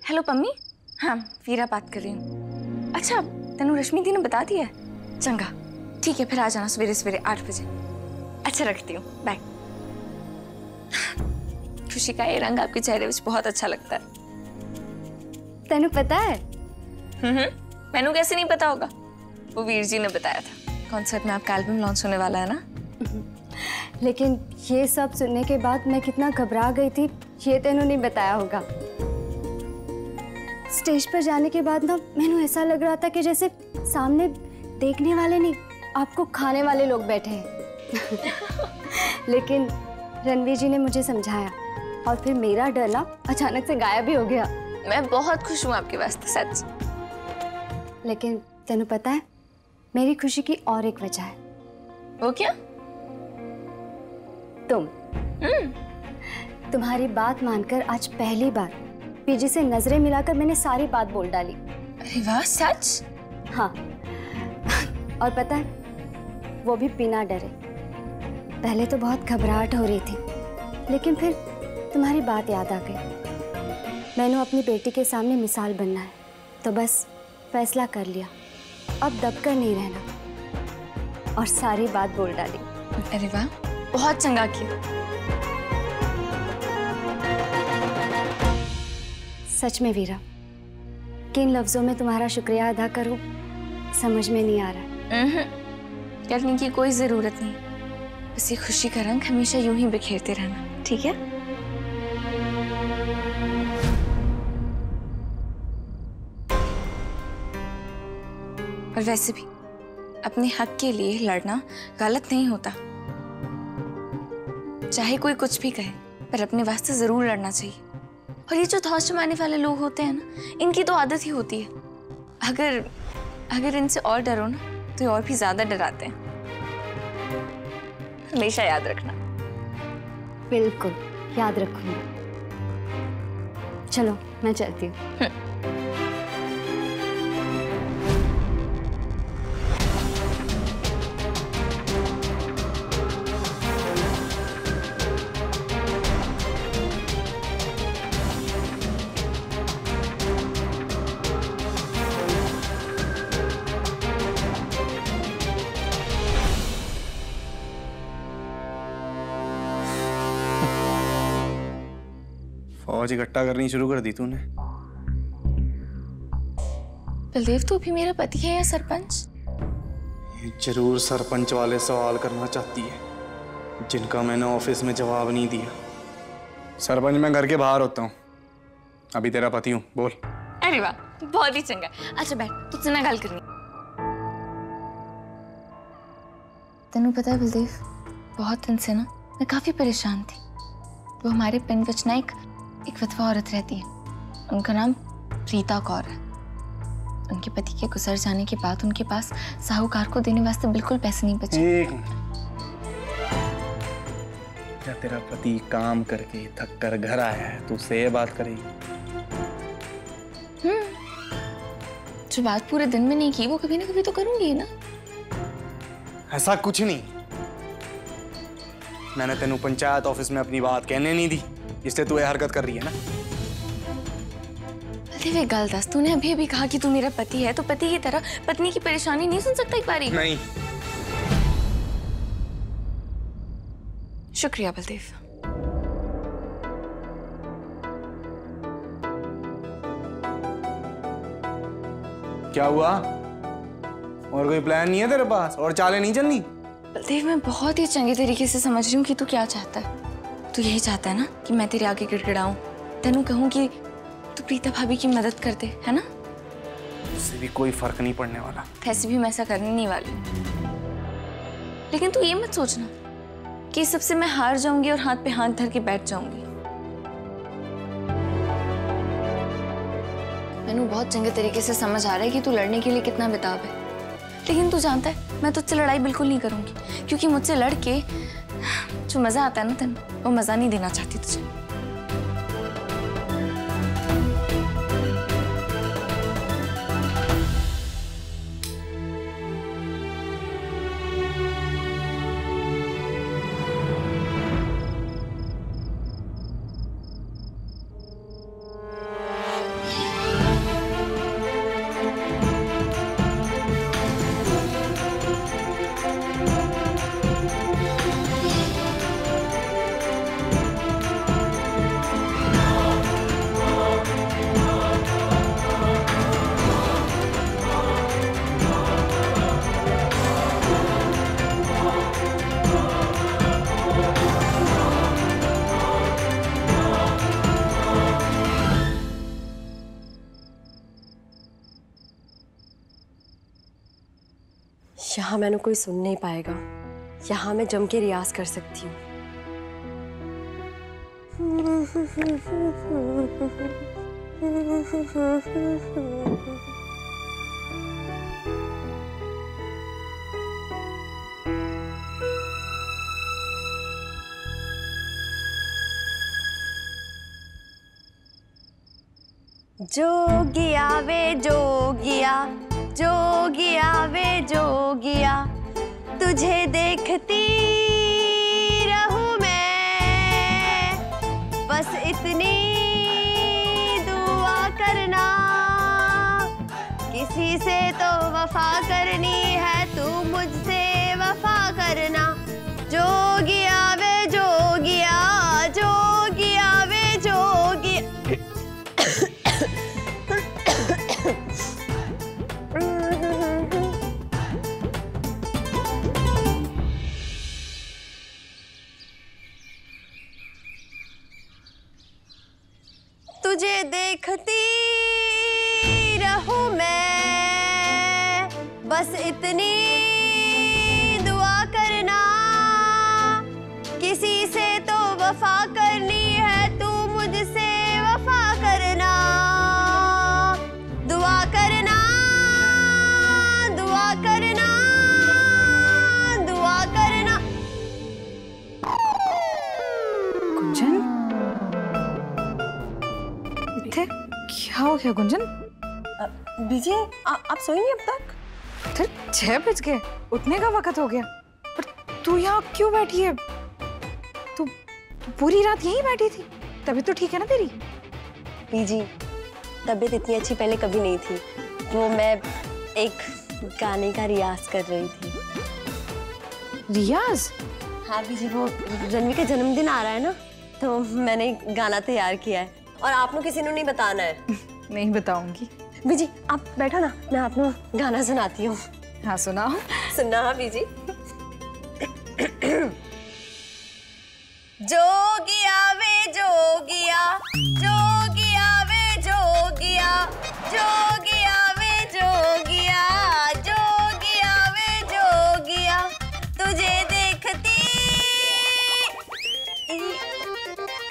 Hello Pammi. हाँ वीरा बात कर रही हूँ। अच्छा तेनू रश्मि दी ने बता दिया है? चंगा ठीक है, फिर आ जाना सवेरे सवेरे 8 बजे। अच्छा रखती हूँ, बाय। खुशी का ये रंग आपके चेहरे पे बहुत अच्छा लगता है। तेनू पता है? मैनू कैसे नहीं पता होगा, वो वीर जी ने बताया था। कॉन्सर्ट में आपका एल्बम लॉन्च होने वाला है ना। लेकिन ये सब सुनने के बाद मैं कितना घबरा गई थी, ये तेनू नहीं बताया होगा। स्टेज पर जाने के बाद ना मैनू ऐसा लग रहा था कि जैसे सामने देखने वाले नहीं, आपको खाने वाले लोग बैठे हैं। लेकिन रणवीर जी ने मुझे समझाया और फिर मेरा डर ना अचानक से गायब ही हो गया। मैं बहुत खुश हूँ आपके वास्ते, सच। लेकिन तेनू पता है, मेरी खुशी की और एक वजह है। वो क्या? तुम। तुम्हारी बात मानकर आज पहली बार पीजी से नजरें मिलाकर मैंने सारी बात बोल डाली। अरे वाह, सच? हाँ। और पता है, वो भी बिना डरे। पहले तो बहुत घबराहट हो रही थी, लेकिन फिर तुम्हारी बात याद आ गई। मैंने अपनी बेटी के सामने मिसाल बनना है, तो बस फैसला कर लिया, अब दबकर नहीं रहना, और सारी बात बोल डाली। अरे वाह, बहुत चंगा किया। सच में वीरा, किन लफ्जों में तुम्हारा शुक्रिया अदा करूं समझ में नहीं आ रहा। करने की कोई जरूरत नहीं, बस ये खुशी का रंग हमेशा यूं ही बिखेरते रहना, ठीक है? और वैसे भी अपने हक के लिए लड़ना गलत नहीं होता। चाहे कोई कुछ भी कहे, पर अपने वास्ते जरूर लड़ना चाहिए। और ये जो धौंस जमाने वाले लोग होते हैं ना, इनकी तो आदत ही होती है। अगर इनसे और डरो ना, तो ये और भी ज्यादा डराते हैं। हमेशा याद रखना। बिल्कुल याद रखूंगी। चलो मैं चलती हूँ। फौज इकट्ठा करनी शुरू कर दी तूने। बलदेव, तू भी मेरा पति है या सरपंच? ये जरूर सरपंच वाले सवाल करना चाहती है, जिनका मैंने ऑफिस में जवाब नहीं दिया। सरपंच मैं घर के बाहर होता हूँ, अभी तेरा पति हूँ, बोल। अरे वाह, बहुत ही चंगा। अच्छा बैठ, तुझसे ना गल करनी। तेनू पता है बलदेव, बहुत दिन से ना मैं काफी परेशान थी। वो हमारे पिंड विच ना एक विधवा औरत रहती है, उनका नाम प्रीता कौर है। उनके पति के गुजर जाने के बाद उनके पास साहूकार को देने वास्ते बिल्कुल पैसे नहीं बचे। एक मिनट, क्या तेरा पति काम करके थक कर घर आया है, तू उससे ये बात करेगी? जो बात पूरे दिन में नहीं की, वो कभी ना कभी तो करूंगी ना। ऐसा कुछ नहीं, मैंने तेनू पंचायत ऑफिस में अपनी बात कहने नहीं दी, इसलिए तू ये हरकत कर रही है ना। अरे गल दस, तूने अभी अभी कहा कि तू मेरा पति है, तो पति की तरह पत्नी की परेशानी नहीं सुन सकता एक बारी? नहीं। शुक्रिया बलदेव। क्या हुआ? और कोई प्लान नहीं है तेरे पास? और चालें नहीं चलनी? बलदेव, मैं बहुत ही चंगे तरीके से समझ रही हूँ कि तू क्या चाहता है। तू यही चाहता है ना कि मैं तेरे आगे गिड़गिड़ाऊं, तेनू कहूँ कि तू प्रीता भाभी की मदद कर दे, है ना? उससे भी कोई फर्क नहीं पड़ने वाला। वैसे भी मैं ऐसा करने नहीं वाली, लेकिन तू ये मत सोचना कि सबसे मैं हार जाऊंगी और हाथ पे हाथ धर के बैठ जाऊंगी। मैनू बहुत चंगे तरीके से समझ आ रहा है कि तू लड़ने के लिए कितना बेताब है, लेकिन तू जानता है मैं तुझसे लड़ाई बिल्कुल नहीं करूंगी, क्योंकि मुझसे लड़के जो मजा आता है ना तेन, वो मजा नहीं देना चाहती तुझे। यहाँ मैंने कोई सुन नहीं पाएगा। यहाँ मैं जम के रियाज कर सकती हूँ। जोगिया वे जोगिया, जोगिया वे जोगिया, तुझे देखती रहूं मैं, बस इतनी दुआ करना, किसी से तो वफा करनी है, तू मुझसे वफा करना। जोगिया वे जोगिया, जोगिया वे जोगिया। तुझे देखती रहूं मैं, बस इतनी दुआ करना, किसी से तो वफा करनी है, तू मुझसे वफा करना। दुआ करना, दुआ करना, दुआ करना। गुंजन, क्या हो गया गुंजन? बीजी, आप सोई नहीं अब तक? फिर 6 बज गए, उठने का वक्त हो गया। पर तू यहाँ क्यों बैठी है? तू पूरी रात यहीं बैठी थी? तबीयत तो ठीक है ना तेरी? बीजी, तबीयत इतनी अच्छी पहले कभी नहीं थी। वो मैं एक गाने का रियाज कर रही थी। रियाज? हाँ बीजी, वो रणवी का जन्मदिन आ रहा है ना, तो मैंने गाना तैयार किया है और आपको किसी ने नहीं बताना है। नहीं बताऊंगी। बीजी आप बैठो ना, मैं आपको गाना सुनाती हूँ। हाँ सुनाओ। सुनना हाँ बीजी। जोगिया वे जोगिया, जोगिया वे जोगिया, जोगिया वे जोगिया, जोगिया वे जोगिया, तुझे देखती,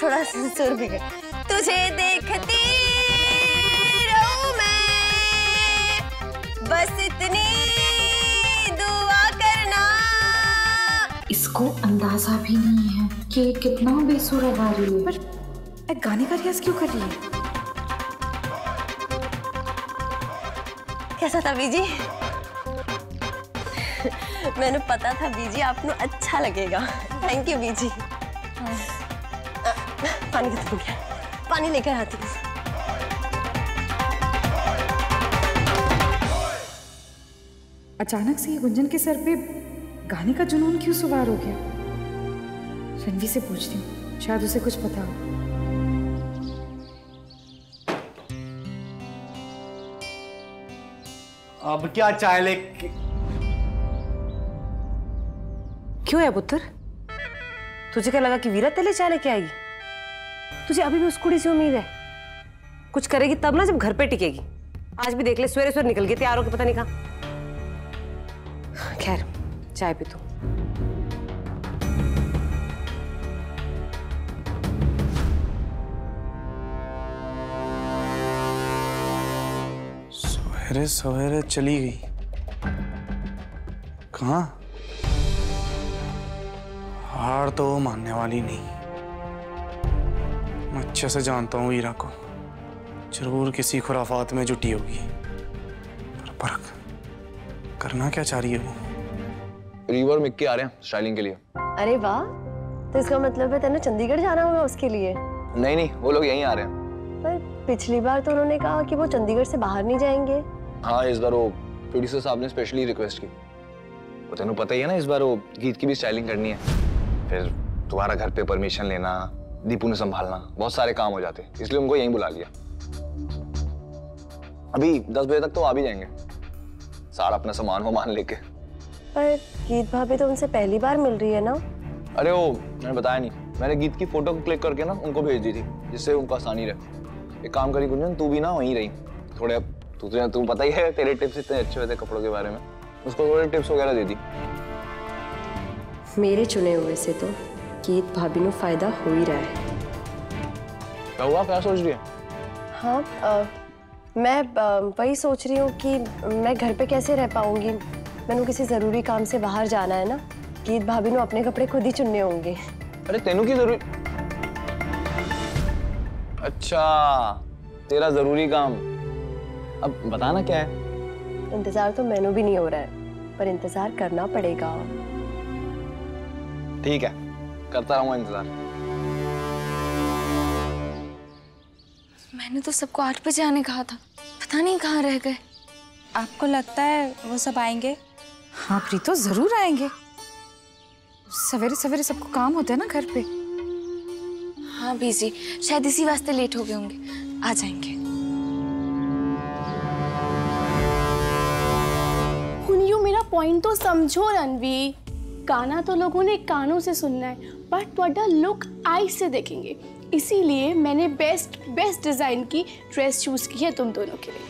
थोड़ा सुर बिगड़, तुझे देखती रहूं मैं, बस इतनी दुआ करना। इसको अंदाजा भी नहीं है कि कितना बेसुर गा रही है। पर गाने का रियाज क्यों कर रही है? कैसा था बीजी? मैंने पता था बीजी आपको अच्छा लगेगा। थैंक यू बीजी। पानी खत्म हो गया, पानी लेकर आती हूँ। अचानक से ये गुंजन के सर पे गाने का जुनून क्यों सवार हो गया? रणवी से पूछती हूँ, शायद उसे कुछ पता हो। अब क्या चाय लेके? क्यों है पुत्र? तुझे क्या लगा कि वीरा तेरे चाय लेके आएगी? तुझे अभी भी उस कुड़ी से उम्मीद है? कुछ करेगी तब ना जब घर पे टिकेगी। आज भी देख ले, सवेरे सवेरे निकल गई तैयार होके, पता नहीं कहाँ। खैर चाय पी तू। सवेरे सवेरे चली गई, कहाँ? हार तो वो मानने वाली नहीं। मैं अच्छे से जानता हूँ वीरा को, जरूर किसी खुराफात में जुटी होगी। पर परख करना क्या चाह रही है वो? रीवा और मिक्की आ रहे हैं स्टाइलिंग के लिए। अरे वाह, तो इसका मतलब है तेने चंडीगढ़ जाना होगा उसके लिए? नहीं नहीं, वो लोग यहीं आ रहे हैं। पर पिछली बार तो उन्होंने कहा कि वो चंडीगढ़ से बाहर नहीं जाएंगे। हाँ, इस बार वो प्रोड्यूसर साहब ने स्पेशली रिक्वेस्ट की। वो तेनू पता ही है ना, इस बार वो गीत की भी स्टाइलिंग करनी है, फिर तुम्हारा घर पे परमिशन लेना, दीपू ने संभालना, बहुत सारे काम हो जाते, इसलिए उनको यहीं बुला लिया। अभी 10 बजे तक तो आ भी जाएंगे, सारा अपना सामान लेके। पर गीत भाभी तो उनसे पहली बार मिल रही है ना? अरे वो मैंने बताया नहीं, मैंने गीत की फोटो को क्लिक करके ना उनको भेज दी थी, जिससे उनको आसानी रहे। एक काम करी गुंजन, तू भी ना वहीं रही थोड़े। तू पता ही है, तेरे टिप्स इतने अच्छे होते कपड़ों के बारे में। उसको थोड़े टिप्स वगैरह दे दी। मेरे चुने हुए से तो गीत भाभी नु फायदा हो ही रहा है। क्या हुआ, क्या सोच रही है? हाँ, मैं वही सोच रही हूँ कि मैं घर पे कैसे रह पाऊंगी। मैंने किसी जरूरी काम से बाहर जाना है ना, गीत भाभी नु अपने कपड़े खुद ही चुनने होंगे। अरे तेनू की जरूरी? अच्छा, तेरा जरूरी काम। अब बताना क्या है? इंतजार तो मैनू भी नहीं हो रहा है, पर इंतजार करना पड़ेगा। ठीक है, करता रहूंगा इंतजार। मैंने तो सबको 8 बजे आने कहा था, पता नहीं कहाँ रह गए। आपको लगता है वो सब आएंगे? हाँ प्रीतो, जरूर आएंगे। सवेरे सवेरे सबको काम होता है ना घर पे। हाँ बीजी, शायद इसी वास्ते लेट हो गए होंगे, आ जाएंगे। हुनियो, मेरा पॉइंट तो समझो रणवी। गाना तो लोगों ने कानों से सुनना है, बट ਤੁਹਾਡਾ लुक आई से देखेंगे। इसीलिए मैंने बेस्ट डिजाइन की ड्रेस चूज की है तुम दोनों के लिए।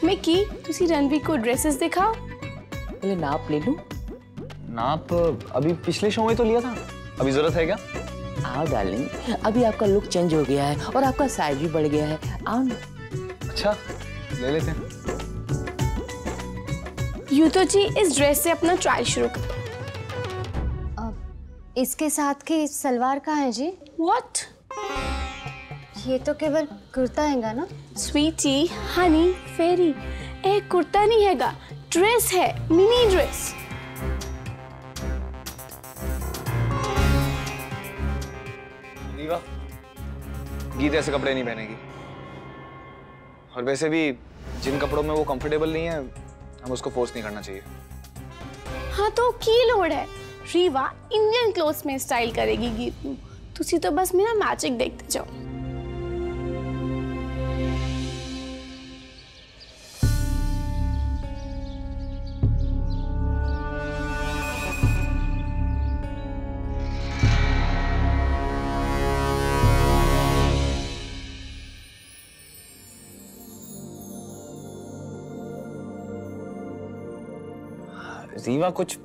मैं की तुसी रणवी को ड्रेसेस दिखाओ। पहले नाप ले लूं। नाप अभी पिछले शो में तो लिया था, अभी जरूरत है क्या? आओ डार्लिंग, अभी आपका लुक चेंज हो गया है और आपका साइज भी बढ़ गया है। आओ ना। अच्छा, ले लेते हैं। यूं तो जी इस ड्रेस से अपना ट्रायल शुरू करो। इसके साथ की सलवार कहाँ है जी? व्हाट? ये तो केवल कुर्ता हैगा ना? स्वीटी, हनी, फेरी, एक कुर्ता नहीं हैगा, ड्रेस है, मिनी ड्रेस। दीवा, गीत ऐसे कपड़े नहीं पहनेगी। और वैसे भी जिन कपड़ों में वो कंफर्टेबल नहीं है, हम उसको फोर्स नहीं करना चाहिए। हाँ तो की लोड़ है, रीवा इंडियन क्लोथ्स में स्टाइल करेगी गीत नू। तुसी तो बस मेरा मैजिक देखते जाओ। रीवा, कुछ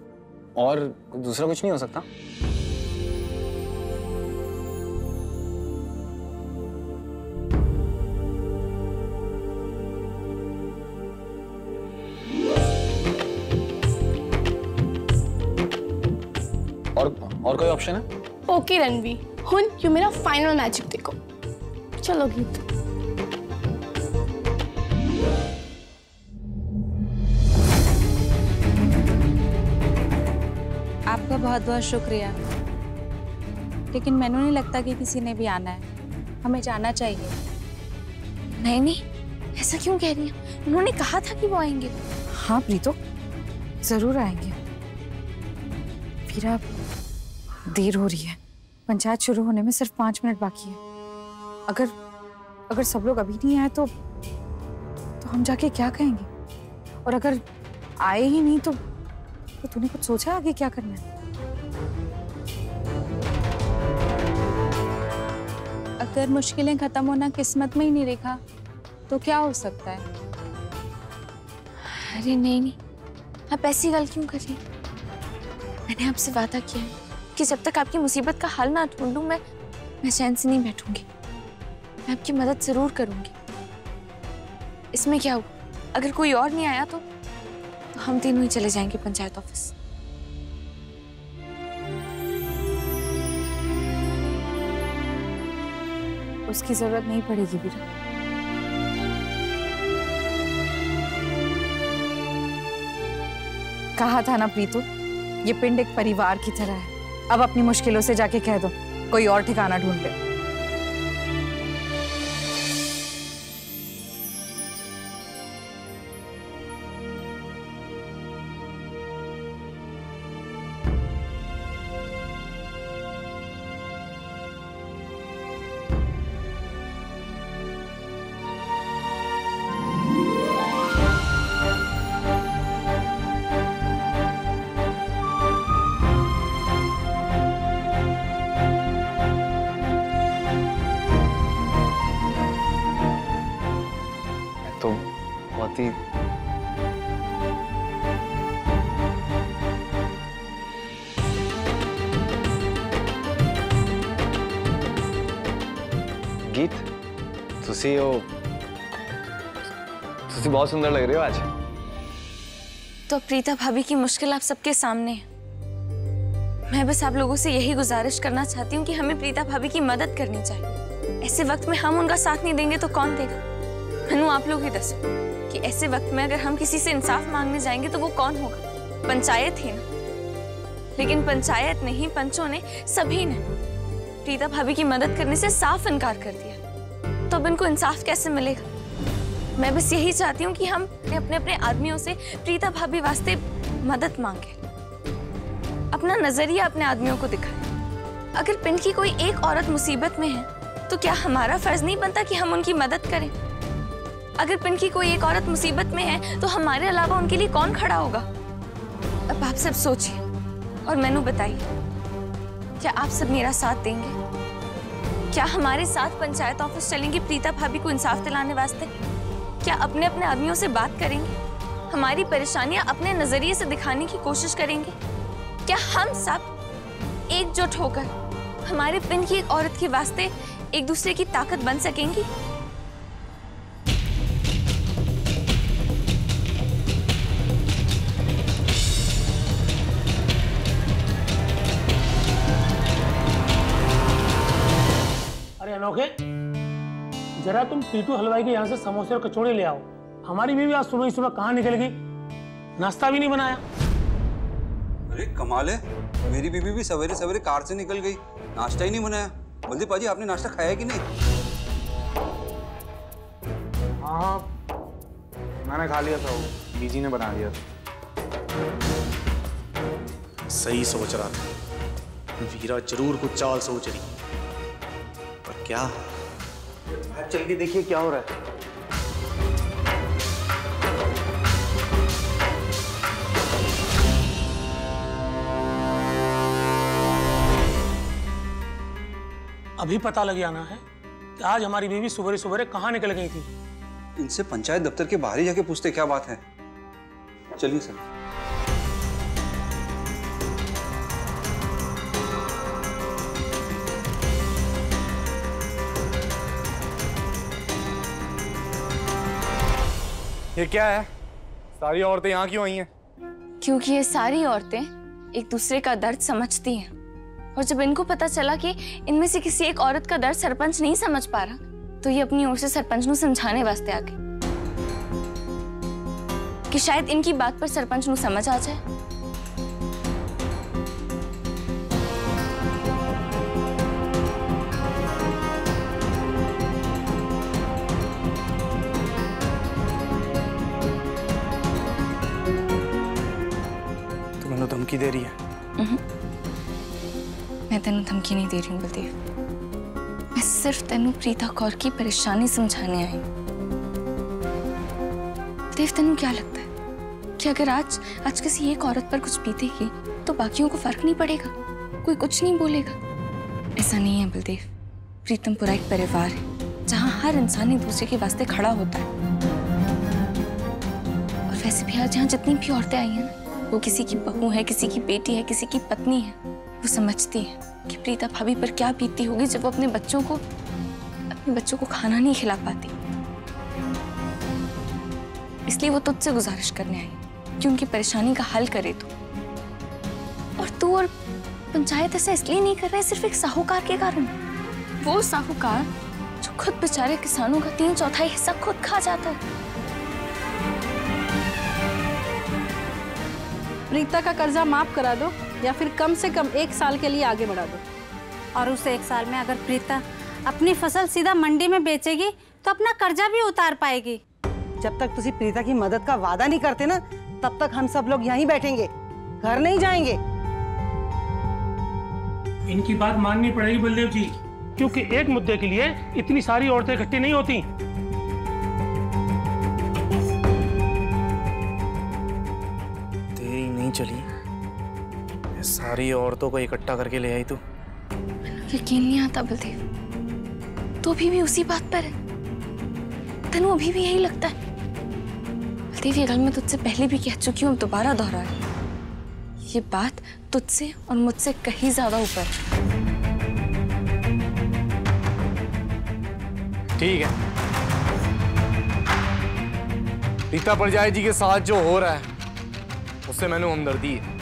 और दूसरा कुछ नहीं हो सकता? और कोई ऑप्शन है? ओके रणवी, हुन यू मेरा फाइनल मैजिक देखो। चलो गीत। आपका बहुत बहुत शुक्रिया, लेकिन मैंने नहीं लगता कि किसी ने भी आना है। हमें जाना चाहिए। नहीं नहीं, ऐसा क्यों कह रही हैं? उन्होंने कहा था कि वो आएंगे। हाँ प्रीतो, जरूर आएंगे। वीरा, देर हो रही है, पंचायत शुरू होने में सिर्फ 5 मिनट बाकी है। अगर सब लोग अभी नहीं आए तो हम जाके क्या कहेंगे? और अगर आए ही नहीं तो तूने कुछ सोचा आगे क्या करना है? अगर मुश्किलें खत्म होना किस्मत में ही नहीं लिखा तो क्या हो सकता है? अरे नहीं नहीं, आप ऐसी गल क्यों कर रही? मैंने आपसे वादा किया है कि जब तक आपकी मुसीबत का हल ना ढूंढूं मैं चैन से नहीं बैठूंगी। मैं आपकी मदद जरूर करूंगी। इसमें क्या हुआ? अगर कोई और नहीं आया तो हम तीनों ही चले जाएंगे पंचायत ऑफिस। उसकी जरूरत नहीं पड़ेगी वीरा। कहा था ना प्रीतु, ये पिंड एक परिवार की तरह है। अब अपनी मुश्किलों से जाके कह दो कोई और ठिकाना ढूंढ ले। तो बहुत ही तुसी बहुत सुंदर लग रही हो आज। तो प्रीता भाभी की मुश्किल आप सबके सामने है। मैं बस आप लोगों से यही गुजारिश करना चाहती हूँ कि हमें प्रीता भाभी की मदद करनी चाहिए। ऐसे वक्त में हम उनका साथ नहीं देंगे तो कौन देगा? मैनू आप लोग ही दसो कि ऐसे वक्त में अगर हम किसी से इंसाफ मांगने जाएंगे तो वो कौन होगा? पंचायत ही ना। लेकिन पंचायत नहीं, पंचों ने, सभी ने प्रीता भाभी की मदद करने से साफ इनकार कर दिया। तो अब इनको इंसाफ कैसे मिलेगा? मैं बस यही चाहती हूँ कि हम अपने अपने आदमियों से प्रीता भाभी वास्ते मदद मांगे, अपना नजरिया अपने आदमियों को दिखाएं। अगर पिंड की कोई एक औरत मुसीबत में है तो क्या हमारा फर्ज नहीं बनता कि हम उनकी मदद करें? अगर पिंड की कोई एक औरत मुसीबत में है तो हमारे अलावा उनके लिए कौन खड़ा होगा? अब आप सब सोचिए और मैनू बताइए, क्या आप सब मेरा साथ देंगे? क्या हमारे साथ पंचायत ऑफिस चलेंगे प्रीता भाभी को इंसाफ दिलाने वास्ते? क्या अपने अपने आदमियों से बात करेंगे? हमारी परेशानियां अपने नजरिए से दिखाने की कोशिश करेंगे? क्या हम सब एकजुट होकर हमारे पिंड की एक औरत के वास्ते एक दूसरे की ताकत बन सकेंगी? अरे अनोखे, जरा तुम पीटू हलवाई के यहाँ से समोसे और कचौड़े ले आओ। हमारी बीवी आज सुबह ही सुबह कहाँ निकल गई, नाश्ता भी नहीं बनाया। अरे कमाल है, मेरी बीवी भी सवेरे सवेरे कार से निकल गई, नाश्ता ही नहीं बनाया। बल्दी पाजी, आपने नाश्ता खाया कि नहीं? हाँ, मैंने खा लिया था, वो बीजी ने बना दिया था। सही सोच रहा था, वीरा जरूर कुछ चाल सोच रही, पर क्या? चल के देखिए क्या हो रहा है। अभी पता लग जाना है कि आज हमारी बीवी सुबह सुबह कहाँ निकल गई थी। इनसे पंचायत दफ्तर के बाहर ही जाके पूछते क्या बात है। चलिए सर। ये क्या है? सारी औरतें यहाँ क्यों आई हैं? क्योंकि ये सारी औरतें एक दूसरे का दर्द समझती हैं, और जब इनको पता चला कि इनमें से किसी एक औरत का दर्द सरपंच नहीं समझ पा रहा, तो ये अपनी ओर से सरपंच को समझाने वास्ते आ गई कि शायद इनकी बात पर सरपंच को समझ आ जाए। तू मैंने धमकी दे रही है? मैं तेनू धमकी नहीं दे रही हूँ बलदेव, मैं सिर्फ तेनू प्रीता कौर की परेशानी समझाने आई हूँ। बलदेव, तेनू क्या लगता है कि अगर आज किसी एक औरत पर कुछ बीतेगी तो बाकियों को फर्क नहीं पड़ेगा, कोई कुछ नहीं बोलेगा? ऐसा नहीं है बलदेव। प्रीतमपुरा एक परिवार है जहाँ हर इंसान एक दूसरे के वास्ते खड़ा होता है। और वैसे भी आज यहाँ जितनी भी औरतें आई हैं, वो किसी की बहू है, किसी की बेटी है, किसी की पत्नी है। वो समझती है कि प्रीता भाभी पर क्या बीतती होगी जब वो अपने बच्चों को खाना नहीं खिला पाती। इसलिए वो तुझसे गुजारिश करने आई कि उनकी परेशानी का हल करे तू। और तू और पंचायत ऐसा इसलिए नहीं कर रहे सिर्फ एक साहूकार के कारण। वो साहूकार जो खुद बेचारे किसानों का 3/4 हिस्सा खुद खा जाता है। प्रीता का कर्जा माफ करा दो या फिर कम से कम 1 साल के लिए आगे बढ़ा दो। और उस 1 साल में अगर प्रीता अपनी फसल सीधा मंडी में बेचेगी तो अपना कर्जा भी उतार पाएगी। जब तक तुसी प्रीता की मदद का वादा नहीं करते ना, तब तक हम सब लोग यहीं बैठेंगे, घर नहीं जाएंगे। इनकी बात माननी पड़ेगी बलदेव जी, क्योंकि एक मुद्दे के लिए इतनी सारी औरतें इकट्ठी नहीं होती। तेरी नहीं चली, सारी औरतों को इकट्ठा करके ले आई तू। यकीन नहीं आता बलदेव, तो भी उसी बात पर है। तेनू अभी भी यही लगता है? बलदेव, ये गल मैं तुझसे पहले भी कह चुकी हूँ, दोबारा दोहरा रही हूँ। ये बात तुझसे और मुझसे कहीं ज्यादा ऊपर है। ठीक है, रीता परिजाई जी के साथ जो हो रहा है उससे मैंने हमदर्दी है।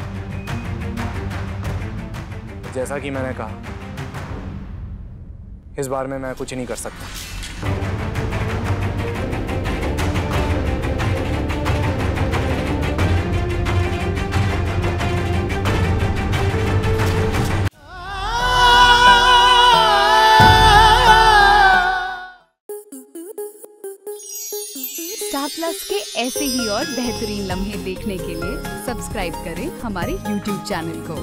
जैसा कि मैंने कहा, इस बार में मैं कुछ नहीं कर सकता। स्टार प्लस के ऐसे ही और बेहतरीन लम्हे देखने के लिए सब्सक्राइब करें हमारे YouTube चैनल को।